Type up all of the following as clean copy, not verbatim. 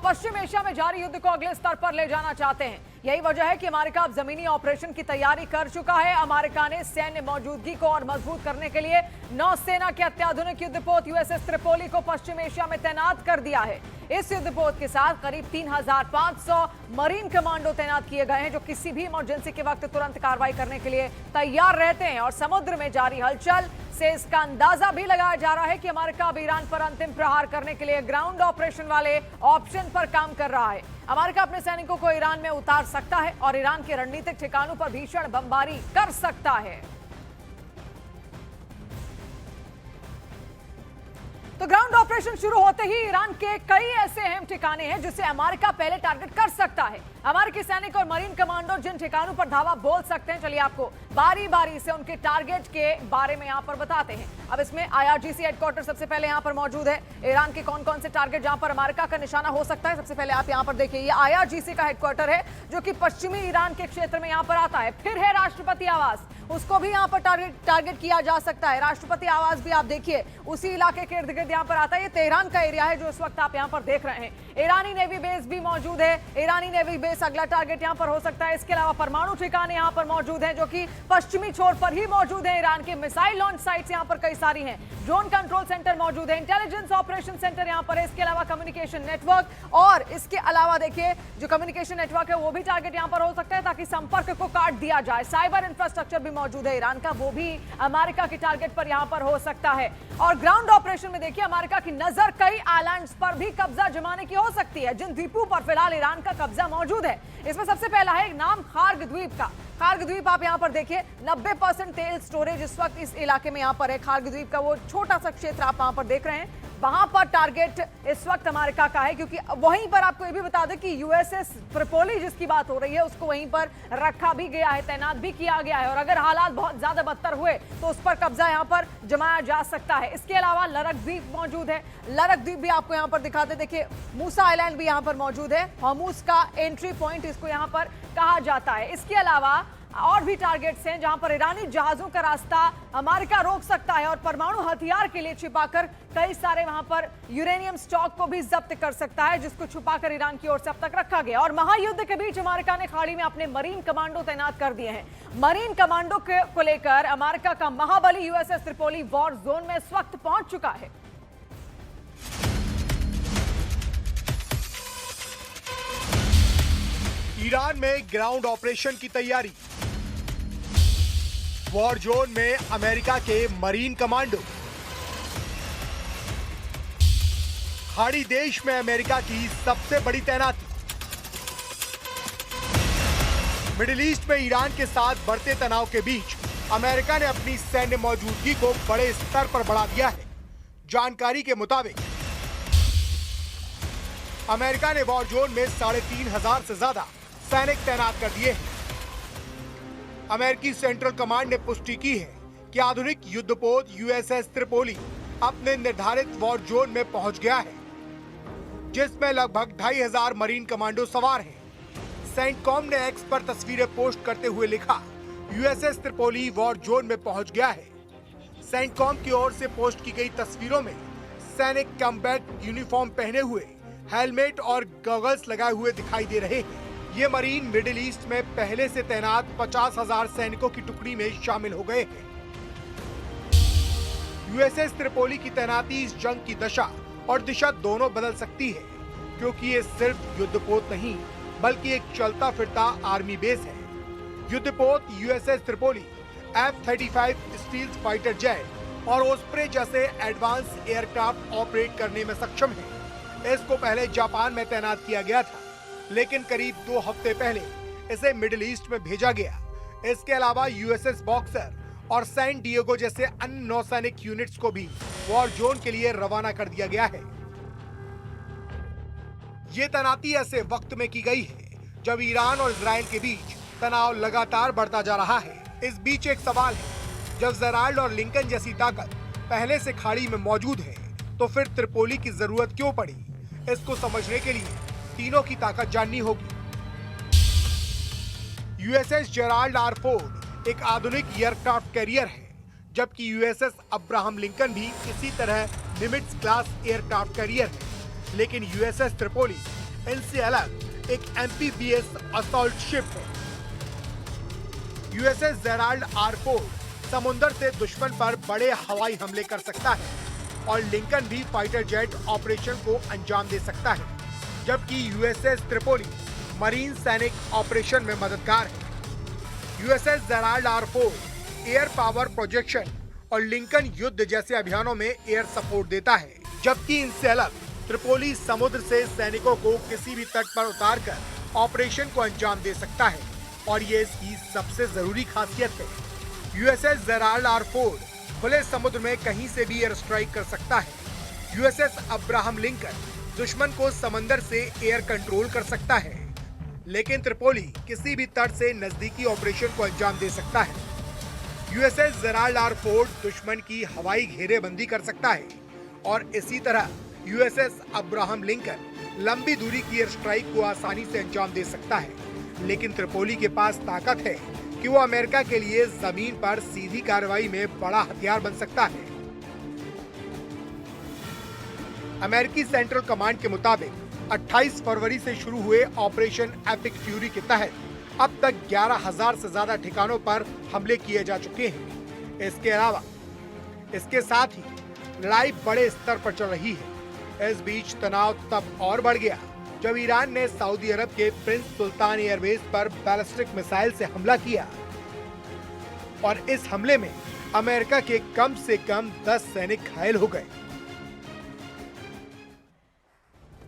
पश्चिम Asia में जारी युद्ध को अगले स्तर पर ले जाना चाहते हैं। यही वजह है कि अमेरिका अब जमीनी ऑपरेशन की तैयारी कर चुका है। अमेरिका ने सैन्य मौजूदगी को और मजबूत करने के लिए नौसेना के अत्याधुनिक युद्धपोत यूएसएस त्रिपोली को पश्चिम एशिया में तैनात कर दिया है। इस युद्धपोत के साथ करीब 3500 मरीन कमांडो तैनात किए गए हैं, जो किसी भी इमरजेंसी के वक्त तुरंत कार्रवाई करने के लिए तैयार रहते हैं। और समुद्र में जारी हलचल से इसका अंदाजा भी लगाया जा रहा है कि अमेरिका अब ईरान पर अंतिम प्रहार करने के लिए ग्राउंड ऑपरेशन वाले ऑप्शन पर काम कर रहा है। अमेरिका अपने सैनिकों को ईरान में उतार सकता है और ईरान के रणनीतिक ठिकानों पर भीषण बमबारी कर सकता है। तो ग्राउंड ऑपरेशन शुरू होते ही ईरान के कई ऐसे अहम ठिकाने हैं जिसे अमेरिका पहले टारगेट कर सकता है। अमेरिकी सैनिक और मरीन कमांडो जिन ठिकानों पर धावा बोल सकते हैं, चलिए आपको बारी बारी से उनके टारगेट के बारे में यहां पर बताते हैं। अब इसमें IRGC हेडक्वार्टर सबसे पहले यहां पर मौजूद है। ईरान के कौन कौन से टारगेट जहां पर अमेरिका का निशाना हो सकता है, सबसे पहले आप यहां पर देखिए, ये IRGC का हेडक्वार्टर है जो कि पश्चिमी ईरान के क्षेत्र में यहां पर आता है। फिर है राष्ट्रपति आवास, उसको भी यहां पर टारगेट किया जा सकता है। राष्ट्रपति आवास भी आप देखिए उसी इलाके के इर्द गिर्द यहां पर आता है। ये तेहरान का एरिया है जो इस वक्त आप यहां पर देख रहे हैं। ईरानी नेवी बेस भी मौजूद है। ईरानी नेवी बेस अगला टारगेट यहां पर हो सकता है। इसके अलावा परमाणु ठिकाने यहां पर मौजूद हैं जो कि पश्चिमी छोर पर ही मौजूद है। ईरान के मिसाइल लॉन्च साइट्स यहां पर कई सारी हैं। ड्रोन कंट्रोल सेंटर मौजूद है। इंटेलिजेंस ऑपरेशन सेंटर यहां पर है। इसके अलावा कम्युनिकेशन नेटवर्क और इसके अलावा देखिए जो कम्युनिकेशन नेटवर्क है वो भी टारगेट यहां पर हो सकता है ताकि संपर्क को काट दिया जाए। साइबर इंफ्रास्ट्रक्चर भी मौजूद है ईरान का, वो भी अमेरिका की टारगेट पर यहां पर हो सकता है। और ग्राउंड ऑपरेशन में देखिए अमेरिका की नजर कई आइलैंड्स पर भी कब्जा जमाने की हो सकती है, जिन द्वीपों पर फिलहाल ईरान का कब्जा मौजूद है। इसमें सबसे पहला है नाम खार्ग द्वीप का। खार्ग द्वीप आप यहां पर देखिए 90% तेल स्टोरेज इस वक्त इस इलाके में यहां पर है। खार्ग द्वीप का वो छोटा सा क्षेत्र आप वहां पर देख रहे हैं, वहां पर टारगेट इस वक्त अमेरिका का है, क्योंकि वहीं पर आपको ये भी बता दें कि यूएसएस त्रिपोली जिसकी बात हो रही है उसको वहीं पर रखा भी गया है, तैनात भी किया गया है। और अगर हालात बहुत ज्यादा बदतर हुए तो उस पर कब्जा यहां पर जमाया जा सकता है। इसके अलावा लरक द्वीप मौजूद है। लरक द्वीप भी आपको यहां पर दिखाते, देखिए मूसा आइलैंड भी यहां पर मौजूद है। हॉर्मुज का एंट्री पॉइंट इसको यहां पर कहा जाता है। इसके अलावा और भी टारगेट्स हैं जहां पर ईरानी जहाजों का रास्ता अमेरिका रोक सकता है और परमाणु हथियार के लिए छिपाकर कई सारे वहां पर यूरेनियम स्टॉक को भी जब्त कर सकता है, जिसको छुपाकर ईरान की ओर से अब तक रखा गया। और महायुद्ध के बीच अमेरिका ने खाड़ी में अपने मरीन कमांडो तैनात कर दिए हैं। मरीन कमांडो को लेकर अमेरिका का महाबली यूएसएस त्रिपोली वॉर जोन में इस वक्त पहुंच चुका है। ईरान में ग्राउंड ऑपरेशन की तैयारी, वॉर जोन में अमेरिका के मरीन कमांडो, खाड़ी देश में अमेरिका की सबसे बड़ी तैनाती, मिडिल ईस्ट में ईरान के साथ बढ़ते तनाव के बीच अमेरिका ने अपनी सैन्य मौजूदगी को बड़े स्तर पर बढ़ा दिया है। जानकारी के मुताबिक अमेरिका ने वॉर जोन में 3500 से ज्यादा सैनिक तैनात कर दिए हैं। अमेरिकी सेंट्रल कमांड ने पुष्टि की है कि आधुनिक युद्धपोत यूएसएस त्रिपोली अपने निर्धारित वॉर जोन में पहुंच गया है, जिसमें लगभग 2500 मरीन कमांडो सवार हैं। सेंटकॉम ने एक्स पर तस्वीरें पोस्ट करते हुए लिखा, यूएसएस त्रिपोली वॉर जोन में पहुंच गया है। सेंटकॉम की ओर से पोस्ट की गई तस्वीरों में सैनिक कॉम्बैट यूनिफॉर्म पहने हुए, हेलमेट और गॉगल्स लगाए हुए दिखाई दे रहे हैं। ये मरीन मिडिल ईस्ट में पहले से तैनात 50,000 सैनिकों की टुकड़ी में शामिल हो गए हैं। यूएसएस त्रिपोली की तैनाती इस जंग की दशा और दिशा दोनों बदल सकती है, क्योंकि ये सिर्फ युद्धपोत नहीं बल्कि एक चलता फिरता आर्मी बेस है। युद्धपोत USS Tripoli F-35 stealth fighter jet और ओस्प्रे जैसे एडवांस एयरक्राफ्ट ऑपरेट करने में सक्षम है। इसको पहले जापान में तैनात किया गया था, लेकिन करीब 2 हफ्ते पहले इसे मिडिल ईस्ट में भेजा गया। इसके अलावा यूएसएस बॉक्सर और सैन डिएगो जैसे अन्य नौसैनिक यूनिट्स को भी वॉर जोन के लिए रवाना कर दिया गया है। ये तैनाती ऐसे वक्त में की गई है जब ईरान और इजराइल के बीच तनाव लगातार बढ़ता जा रहा है। इस बीच एक सवाल है, जब जेराल्ड और लिंकन जैसी ताकत पहले से खाड़ी में मौजूद है तो फिर त्रिपोली की जरूरत क्यों पड़ी? इसको समझने के लिए तीनों की ताकत जाननी होगी। यूएसएस जेराल्ड आर फोर्ड एक आधुनिक एयरक्राफ्ट कैरियर है, जबकि यूएसएस अब्राहम लिंकन भी इसी तरह निमिट्ज क्लास एयरक्राफ्ट कैरियर है। लेकिन यूएसएस त्रिपोली इनसे अलग एक एमपीवीएस असॉल्ट शिप है। यूएसएस जेराल्ड आर फोर्ड समुद्र से दुश्मन पर बड़े हवाई हमले कर सकता है और लिंकन भी फाइटर जेट ऑपरेशन को अंजाम दे सकता है, जबकि यूएसएस त्रिपोली मरीन सैनिक ऑपरेशन में मददगार है। USS Gerald R Ford air power projection और लिंकन युद्ध जैसे अभियानों में एयर सपोर्ट देता है, जबकि इनसे अलग त्रिपोली समुद्र से सैनिकों को किसी भी तट पर उतारकर ऑपरेशन को अंजाम दे सकता है और ये इसकी सबसे जरूरी खासियत है। यूएसएस जेराल्ड आर फोर्ड खुले समुद्र में कहीं से भी एयर स्ट्राइक कर सकता है। यूएसएस अब्राहम लिंकन दुश्मन को समंदर से एयर कंट्रोल कर सकता है, लेकिन त्रिपोली किसी भी तट से नजदीकी ऑपरेशन को अंजाम दे सकता है। यूएसएस जेराल्ड आर फोर्ड दुश्मन की हवाई घेरेबंदी कर सकता है और इसी तरह यूएसएस अब्राहम लिंकन लंबी दूरी की एयर स्ट्राइक को आसानी से अंजाम दे सकता है, लेकिन त्रिपोली के पास ताकत है कि वो अमेरिका के लिए जमीन पर सीधी कार्रवाई में बड़ा हथियार बन सकता है। अमेरिकी सेंट्रल कमांड के मुताबिक 28 फरवरी से शुरू हुए ऑपरेशन एपिक फ्यूरी के तहत अब तक 11,000 से ज्यादा ठिकानों पर हमले किए जा चुके हैं। इसके अलावा इसके साथ ही लड़ाई बड़े स्तर पर चल रही है। इस बीच तनाव तब और बढ़ गया जब ईरान ने सऊदी अरब के प्रिंस सुल्तान एयरबेस पर बैलिस्टिक मिसाइल से हमला किया और इस हमले में अमेरिका के कम से कम 10 सैनिक घायल हो गए।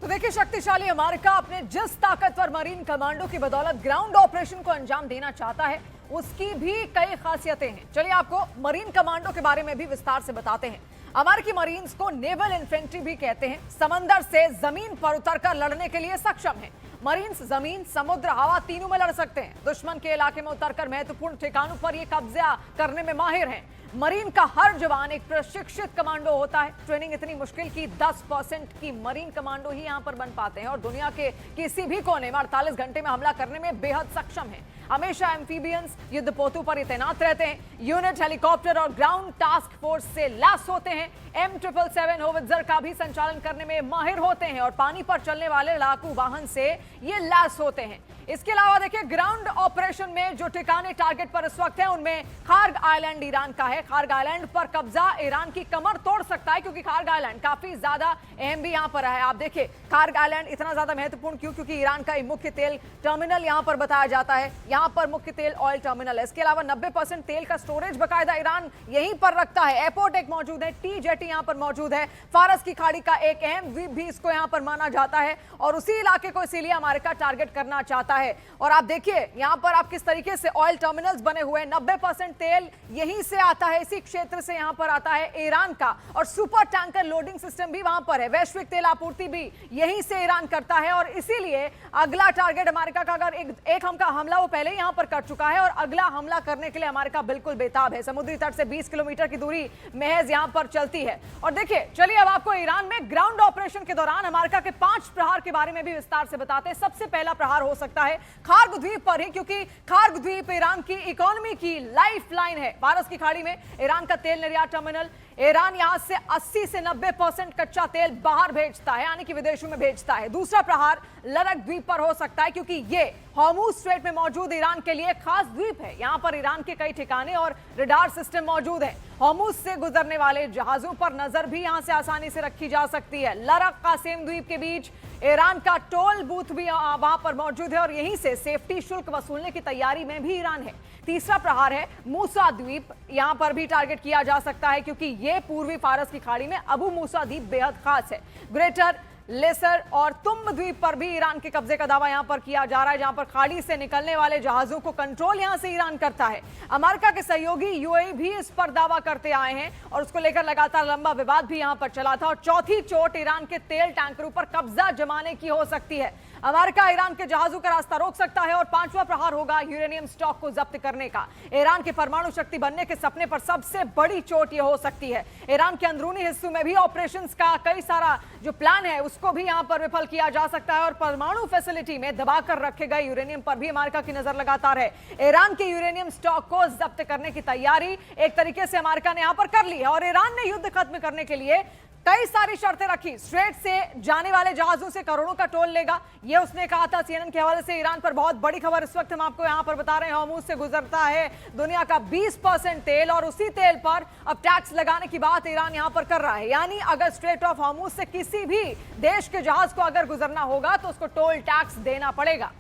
तो देखिए, शक्तिशाली अमेरिका अपने जिस ताकतवर मरीन कमांडो की बदौलत ग्राउंड ऑपरेशन को अंजाम देना चाहता है, उसकी भी कई खासियतें हैं। चलिए आपको मरीन कमांडो के बारे में भी विस्तार से बताते हैं। अमेरिकी मरीन्स को नेवल इन्फेंट्री भी कहते हैं। समंदर से जमीन पर उतरकर लड़ने के लिए सक्षम है। मरीन्स जमीन, समुद्र, हवा तीनों में लड़ सकते हैं। दुश्मन के इलाके में उतरकर महत्वपूर्ण ठिकानों पर ये कब्जा करने में माहिर हैं। मरीन का हर जवान एक प्रशिक्षित कमांडो होता है। ट्रेनिंग इतनी मुश्किल कि 10% की मरीन कमांडो ही यहां पर बन पाते हैं और दुनिया के किसी भी कोने में 48 घंटे में हमला करने में बेहद सक्षम है। हमेशा एम्फीबियंस युद्धपोतों पर तैनात रहते हैं। यूनिट हेलीकॉप्टर और ग्राउंड टास्क फोर्स से लैस होते हैं। M777 होवित्जर का भी संचालन करने में माहिर होते हैं और पानी पर चलने वाले लड़ाकू वाहन से ये लैस होते हैं। इसके अलावा देखिए, ग्राउंड ऑपरेशन में जो ठिकाने टारगेट पर इस वक्त है उनमें खार्ग आइलैंड ईरान का है। खार्ग आइलैंड पर कब्जा ईरान की कमर तोड़ सकता है, क्योंकि खार्ग आइलैंड काफी ज्यादा अहम भी यहां पर है। आप देखिए, खार्ग आइलैंड इतना ज्यादा महत्वपूर्ण क्यों? क्योंकि ईरान का मुख्य तेल टर्मिनल यहां पर बताया जाता है। यहां पर मुख्य तेल ऑयल टर्मिनल है। इसके अलावा 90% तेल का स्टोरेज बकायदा ईरान यहीं पर रखता है। एयरपोर्ट एक मौजूद है, टी जेटी यहां पर मौजूद है। फारस की खाड़ी का एक अहम द्वीप भी इसको यहां पर माना जाता है और उसी इलाके को इसीलिए अमेरिका टारगेट करना चाहता है। और आप देखिए यहां पर आप किस तरीके से ऑयल टर्मिनल्स बने हुए हैं। 90% तेल यहीं से आता है, इसी क्षेत्र से यहां पर आता है ईरान का। और सुपर टैंकर लोडिंग सिस्टम भी वहां पर है। वैश्विक तेल आपूर्ति भी यहीं से ईरान करता है और इसीलिए अगला टारगेट अमेरिका का, अगर एक हमला वो पहले यहां पर कर चुका है और अगला हमला करने के लिए अमेरिका बिल्कुल बेताब है। समुद्री तट से 20 किलोमीटर की दूरी महज यहां पर चलती है। और देखिए, चलिए अब आपको ईरान में ग्राउंड ऑपरेशन के दौरान अमेरिका के 5 प्रहार के बारे में भी विस्तार से बताते हैं। सबसे पहला प्रहार हो सकता है खार्ग द्वीप पर ही, क्योंकि खार्ग द्वीप ईरान की इकोनॉमी की लाइफलाइन है। फारस की खाड़ी में ईरान का तेल निर्यात टर्मिनल। ईरान यहां से 80 से 90% कच्चा तेल बाहर भेजता है, यानी कि विदेशों में भेजता है। दूसरा प्रहार लरक द्वीप पर हो सकता है, क्योंकि ये हॉर्मुज स्ट्रेट में मौजूद ईरान के लिए खास द्वीप है। यहां पर ईरान के कई ठिकाने और रडार सिस्टम मौजूद है। हॉर्मुज से गुजरने वाले जहाजों पर नजर भी यहां से आसानी से रखी जा सकती है। लरक कासेम द्वीप के बीच ईरान का टोल बूथ भी वहां पर मौजूद है और यहीं से सेफ्टी शुल्क वसूलने की तैयारी में भी ईरान है। तीसरा प्रहार है मूसा द्वीप। यहां पर भी टारगेट किया जा सकता है, क्योंकि यह पूर्वी फारस की खाड़ी में अबू मूसा द्वीप बेहद खास है। ग्रेटर लेसर और तुम द्वीप पर भी ईरान के कब्जे का दावा यहां पर किया जा रहा है, जहां पर खाड़ी से निकलने वाले जहाजों को कंट्रोल यहां से ईरान करता है। अमेरिका के सहयोगी यूएई भी इस पर दावा करते आए हैं और उसको लेकर लगातार लंबा विवाद भी यहां पर चला था। और चौथी चोट ईरान के तेल टैंकरों पर कब्जा जमाने की हो सकती है। अमेरिका ईरान के जहाजों का रास्ता रोक सकता है। और 5वां प्रहार होगा यूरेनियम स्टॉक को जब्त करने का। ईरान के परमाणु शक्ति बनने के सपने पर सबसे बड़ी चोट यह हो सकती है। ईरान के अंदरूनी हिस्सों में भी ऑपरेशंस का कई सारा जो प्लान है उसको भी यहां पर विफल किया जा सकता है और परमाणु फैसिलिटी में दबाकर रखे गए यूरेनियम पर भी अमेरिका की नजर लगातार है। ईरान के यूरेनियम स्टॉक को जब्त करने की तैयारी एक तरीके से अमेरिका ने यहां पर कर ली है और ईरान ने युद्ध खत्म करने के लिए कई सारी शर्तें रखी। स्ट्रेट से जाने वाले जहाजों से करोड़ों का टोल लेगा, ये उसने कहा था। CNN के हवाले से ईरान पर बहुत बड़ी खबर इस वक्त हम आपको यहां पर बता रहे हैं। हॉर्मुज से गुजरता है दुनिया का 20% तेल और उसी तेल पर अब टैक्स लगाने की बात ईरान यहां पर कर रहा है। यानी अगर स्ट्रेट ऑफ हॉर्मुज से किसी भी देश के जहाज को अगर गुजरना होगा तो उसको टोल टैक्स देना पड़ेगा।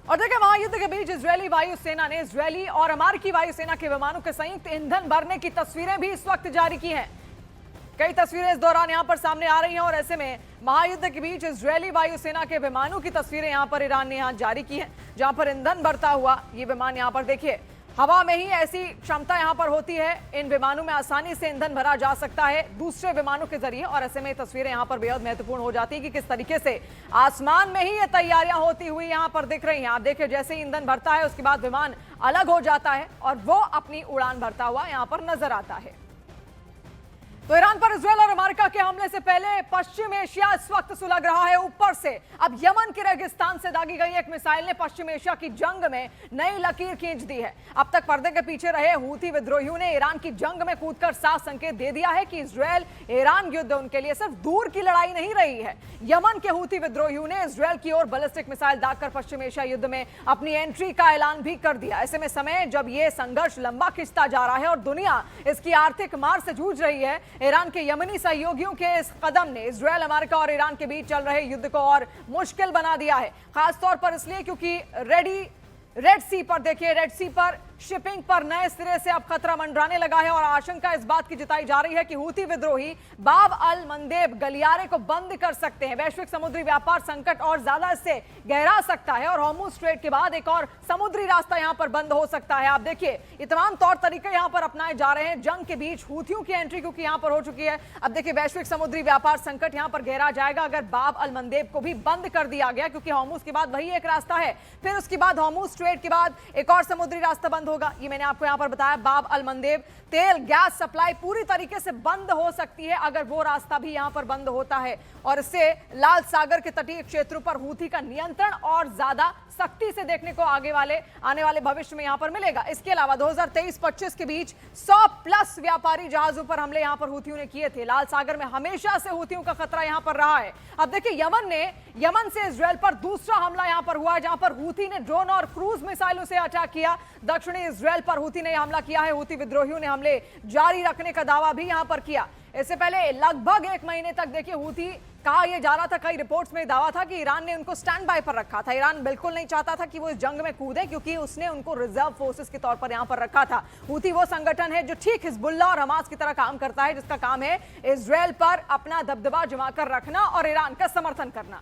और देखिए, महायुद्ध के बीच इजरायली वायुसेना ने इजरायली और अमेरिकी वायुसेना के विमानों के संयुक्त ईंधन भरने की तस्वीरें भी इस वक्त जारी की हैं। कई तस्वीरें इस दौरान यहां पर सामने आ रही हैं और ऐसे में महायुद्ध के बीच इजरायली वायुसेना के विमानों की तस्वीरें यहां पर ईरान ने यहां जारी की हैं, जहां पर ईंधन भरता हुआ ये विमान यहां पर देखिए, हवा में ही ऐसी क्षमता यहां पर होती है। इन विमानों में आसानी से ईंधन भरा जा सकता है दूसरे विमानों के जरिए। और ऐसे में तस्वीरें यहां पर बेहद महत्वपूर्ण हो जाती है कि किस तरीके से आसमान में ही ये तैयारियां होती हुई यहां पर दिख रही हैं। आप देखिए, जैसे ही ईंधन भरता है उसके बाद विमान अलग हो जाता है और वो अपनी उड़ान भरता हुआ यहां पर नजर आता है। तो ईरान पर इजरायल और अमेरिका के हमले से पहले पश्चिम एशिया इस वक्त सुलग रहा है ऊपर से। अब यमन के रेगिस्तान से दागी गई एक मिसाइल ने पश्चिम एशिया की जंग में नई लकीर खींच दी है। अब तक पर्दे के पीछे रहे हूथी विद्रोहियों ने ईरान की जंग में कूदकर साफ संकेत दे दिया है कि इजरायल ईरान युद्ध उनके लिए सिर्फ दूर की लड़ाई नहीं रही है। यमन के हूथी विद्रोहियों ने इजरायल की ओर बैलिस्टिक मिसाइल दागकर पश्चिम एशिया युद्ध में अपनी एंट्री का ऐलान भी कर दिया। ऐसे में समय जब यह संघर्ष लंबा खिंचता जा रहा है और दुनिया इसकी आर्थिक मार से जूझ रही है, ईरान के यमनी सहयोगियों के इस कदम ने इजरायल, अमेरिका और ईरान के बीच चल रहे युद्ध को और मुश्किल बना दिया है। खासतौर पर इसलिए क्योंकि रेड सी पर देखिए, रेड सी पर शिपिंग पर नए सिरे से अब खतरा मंडराने लगा है और आशंका इस बात की जताई जा रही है कि हूथी विद्रोही बाब अल मंदेब गलियारे को बंद कर सकते हैं। वैश्विक समुद्री व्यापार संकट और ज्यादा इससे गहरा सकता है और हॉर्मुज स्ट्रेट के बाद एक और समुद्री रास्ता यहां पर बंद हो सकता है। आप देखिए, ये तमाम तौर तरीके यहां पर अपनाए जा रहे हैं जंग के बीच। हूथियों की एंट्री क्योंकि यहां पर हो चुकी है, अब देखिए वैश्विक समुद्री व्यापार संकट यहां पर गहरा जाएगा अगर बाब अल मंदेब को भी बंद कर दिया गया, क्योंकि हॉर्मुज के बाद वही एक रास्ता है। फिर उसके बाद हॉर्मुज स्ट्रेट के बाद एक और समुद्री रास्ता बंद होगा। ये मैंने आपको यहां पर बताया। बाब अल मंदेब तेल गैस सप्लाई पूरी तरीके से बंद हो सकती है अगर वो रास्ता भी यहां पर बंद होता है और इससे लाल सागर के तटीय क्षेत्रों पर हूथी का नियंत्रण और ज्यादा सख्ती से देखने को आने वाले भविष्य में यहां पर मिलेगा। इसके अलावा 2023-25 के बीच 100+ व्यापारी जहाजों पर हमले यहां पर हूथियों ने किए थे। लाल सागर में हमेशा से हूथियों का खतरा यहां पर रहा है। अब देखिए, यमन से इजरायल पर दूसरा हमला यहां पर हुआ, जहां पर हूथी ने ड्रोन और क्रूज मिसाइलों से अटैक किया। दक्षिणी इजरायल पर हूथी ने हमला किया है। हूथी विद्रोहियों ने हमले जारी रखने का दावा भी यहां पर किया। इससे पहले लगभग 1 महीने तक देखिए हूथी कहा यह जा रहा था, कई रिपोर्ट्स में दावा था कि ईरान ने उनको स्टैंड बाय पर रखा था। ईरान बिल्कुल नहीं चाहता था कि वो इस जंग में कूदे, क्योंकि उसने उनको रिजर्व फोर्सेस के तौर पर यहां पर रखा था। हूथी वो संगठन है जो ठीक हिजबुल्लाह और हमास की तरह काम करता है, जिसका काम है इजरायल पर अपना दबदबा जमा कर रखना और ईरान का समर्थन करना।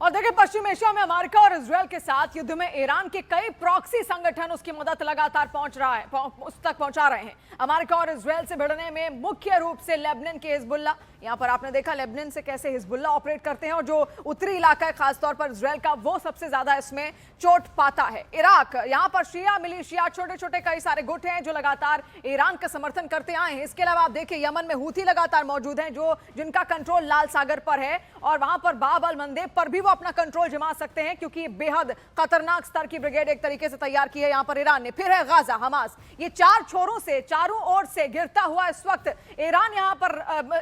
और देखिए, पश्चिम एशिया में अमेरिका और इजरायल के साथ युद्ध में ईरान के कई प्रॉक्सी संगठन उसकी मदद लगातार उस तक पहुंचा रहे हैं। अमेरिका और इजरायल से भिड़ने में मुख्य रूप से लेबनान के हिजबुल्लाह, यहां पर आपने देखा लेबनान से कैसे हिजबुल्लाह ऑपरेट करते हैं और जो उत्तरी इलाका है खासतौर पर इजरायल का, वो सबसे ज्यादा इसमें चोट पाता है। इराक, यहां पर शिया मिलिशिया, छोटे छोटे कई सारे गुट हैं जो लगातार ईरान का समर्थन करते आए हैं। इसके अलावा आप देखिए, यमन में हूथी लगातार मौजूद हैं जिनका कंट्रोल लाल सागर पर है और वहां पर बाब अल मंदेब पर भी वो अपना कंट्रोल जमा सकते हैं, क्योंकि बेहद खतरनाक स्तर की ब्रिगेड एक तरीके से तैयार की है यहां पर ईरान ने। फिर है गाजा, हमास, ये चार छोरों से चारों ओर से गिरता हुआ इस वक्त ईरान यहां पर,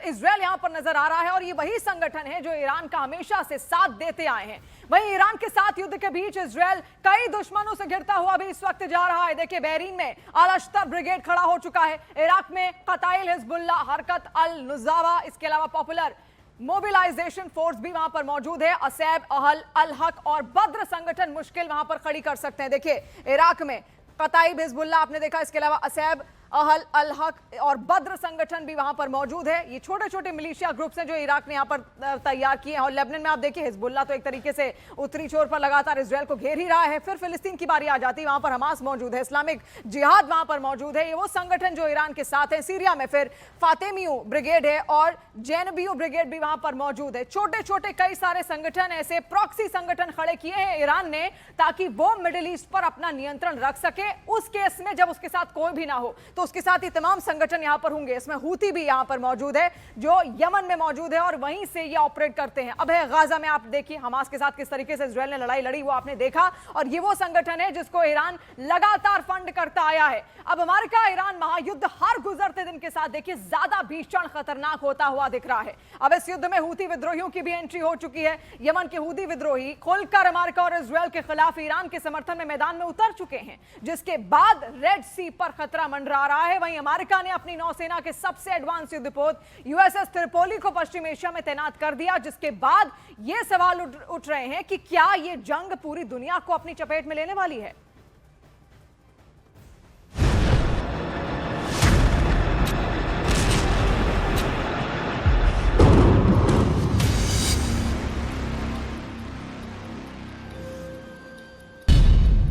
इजरायल यहां पर नजर आ रहा है और ये वही संगठन है जो ईरान का हमेशा से साथ देते आए हैं। वहीं ईरान के साथ युद्ध के बीच इजरायल कई दुश्मनों से घिरता हुआ भी इस वक्त जा रहा है। देखिए, बहरीन में अल अश्तर ब्रिगेड खड़ा हो चुका है, इराक में कताइल हिजबुल्लाह, हरकत अल नुज़ावा, इसके अलावा पॉपुलर मोबिलाइजेशन फोर्स भी वहां पर मौजूद है। असैब, अहल, अल हक और बद्र संगठन मुश्किल वहां पर खड़ी कर सकते हैं। देखिए, इराक में कताइब हिजबुल्लाह आपने देखा, इसके अलावा असैब, अहल अल हक और बद्र संगठन भी वहां पर मौजूद है। ये छोटे छोटे मिलिशिया ग्रुप्स हैं जो इराक ने यहां पर तैयार किए हैं। और लेबनान में आप देखिए हिजबुल्लाह तो एक तरीके से उत्तरी छोर पर लगातार इजरायल को घेर ही रहा है। फिर फिलिस्तीन की बारी आ जाती है, वहां पर हमास मौजूद है, इस्लामिक जिहाद वहां पर मौजूद है। ये वो संगठन जो ईरान के साथ है। सीरिया में फिर फातेमियू ब्रिगेड है और जैनबियू ब्रिगेड भी वहां पर मौजूद है। छोटे छोटे कई सारे संगठन, ऐसे प्रॉक्सी संगठन खड़े किए हैं ईरान ने ताकि वो मिडिल ईस्ट पर अपना नियंत्रण रख सके। उस केस में जब उसके साथ कोई भी ना हो तो उसके साथ ही तमाम संगठन यहां पर होंगे। इसमें हूती भी यहां पर मौजूद है जो यमन में मौजूद है और वहीं से ये ऑपरेट करते हैं। अब है गाजा में आप देखिए हमास के साथ किस तरीके से इजरायल ने लड़ाई लड़ी, वो आपने देखा। और ये वो संगठन है जिसको ईरान लगातार फंड करता आया है। अब अमेरिका ईरान महायुद्ध हर गुजरते दिन के साथ देखिए ज्यादा भीषण खतरनाक होता हुआ दिख रहा है। अब इस युद्ध में हूती विद्रोहियों की भी एंट्री हो चुकी है। यमन के हूती विद्रोही खुलकर अमेरिका और इजरायल के खिलाफ ईरान के समर्थन में मैदान में उतर चुके हैं, जिसके बाद रेड सी पर खतरा मंडरा रहा है। वहीं अमेरिका ने अपनी नौसेना के सबसे एडवांस युद्धपोत यूएसएस त्रिपोली को पश्चिम एशिया में तैनात कर दिया, जिसके बाद यह सवाल उठ रहे हैं कि क्या यह जंग पूरी दुनिया को अपनी चपेट में लेने वाली है।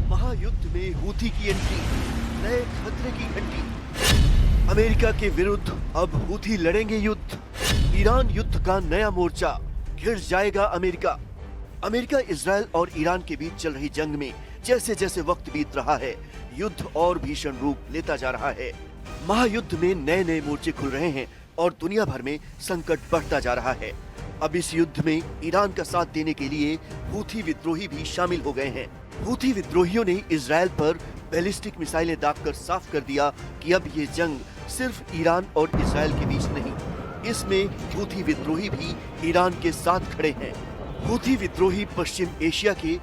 महायुद्ध में हूथी की एंट्री, नए खतरे की घंटी। अमेरिका के विरुद्ध अब हूथी लड़ेंगे युद्ध। ईरान युद्ध का नया मोर्चा, घिर जाएगा अमेरिका। अमेरिका इजरायल और ईरान के बीच चल रही जंग में जैसे जैसे वक्त बीत रहा है, युद्ध और भीषण रूप लेता जा रहा है। महायुद्ध में नए नए मोर्चे खुल रहे हैं और दुनिया भर में संकट बढ़ता जा रहा है। अब इस युद्ध में ईरान का साथ देने के लिए हूथी विद्रोही भी शामिल हो गए हैं। हूथी विद्रोहियों ने इजरायल पर बैलिस्टिक मिसाइलें दागकर साफ कर दिया कि अब ये जंग सिर्फ ईरान और इजरायल के बीच नहीं, इसमें हूथी विद्रोही भी ईरान के साथ खड़े हैं। हूथी विद्रोही पश्चिम एशिया के